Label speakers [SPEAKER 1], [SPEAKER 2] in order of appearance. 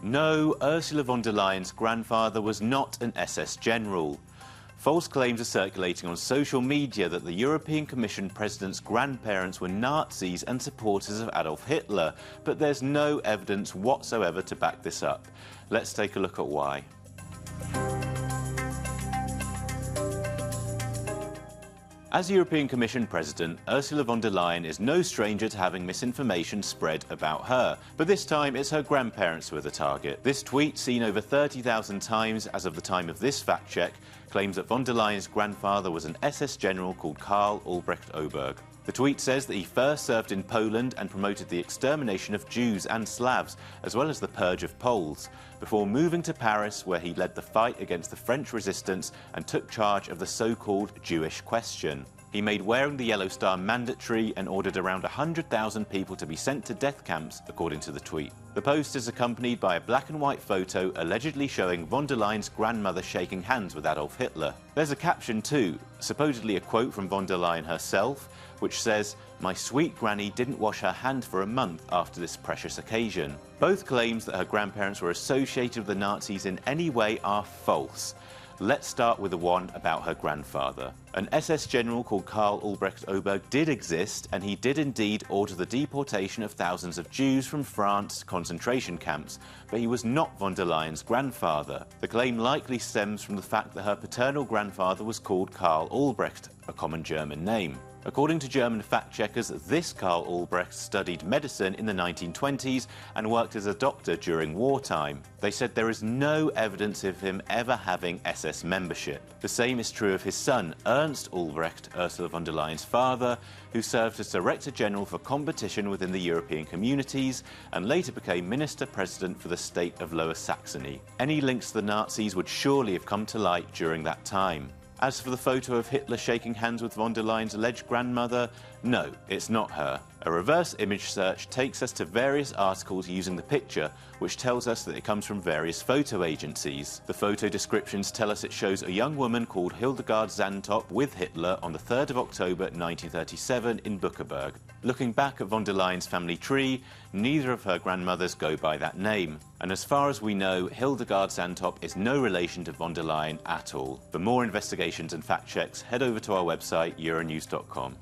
[SPEAKER 1] No, Ursula von der Leyen's grandfather was not an SS general. False claims are circulating on social media that the European Commission President's grandparents were Nazis and supporters of Adolf Hitler, but there's no evidence whatsoever to back this up. Let's take a look at why. As European Commission President, Ursula von der Leyen is no stranger to having misinformation spread about her, but this time it's her grandparents who are the target. This tweet, seen over 30,000 times as of the time of this fact check, claims that von der Leyen's grandfather was an SS general called Karl Albrecht Oberg. The tweet says that he first served in Poland and promoted the extermination of Jews and Slavs, as well as the purge of Poles, before moving to Paris, where he led the fight against the French resistance and took charge of the so-called Jewish question. He made wearing the Yellow Star mandatory and ordered around 100,000 people to be sent to death camps, according to the tweet. The post is accompanied by a black and white photo allegedly showing von der Leyen's grandmother shaking hands with Adolf Hitler. There's a caption too, supposedly a quote from von der Leyen herself, which says, "My sweet granny didn't wash her hand for a month after this precious occasion." Both claims that her grandparents were associated with the Nazis in any way are false. Let's start with the one about her grandfather. An SS general called Karl Albrecht Oberg did exist, and he did indeed order the deportation of thousands of Jews from France to concentration camps, but he was not von der Leyen's grandfather. The claim likely stems from the fact that her paternal grandfather was called Karl Albrecht, a common German name. According to German fact-checkers, this Karl Albrecht studied medicine in the 1920s and worked as a doctor during wartime. They said there is no evidence of him ever having SS membership. The same is true of his son, Ernst Albrecht, Ursula von der Leyen's father, who served as Director General for Competition within the European Communities and later became Minister-President for the state of Lower Saxony. Any links to the Nazis would surely have come to light during that time. As for the photo of Hitler shaking hands with von der Leyen's alleged grandmother, no, it's not her. A reverse image search takes us to various articles using the picture, which tells us that it comes from various photo agencies. The photo descriptions tell us it shows a young woman called Hildegard Zantop with Hitler on the 3rd of October 1937 in Buckeberg. Looking back at von der Leyen's family tree, neither of her grandmothers go by that name. And as far as we know, Hildegard Zantop is no relation to von der Leyen at all. For more investigations and fact checks, head over to our website, euronews.com.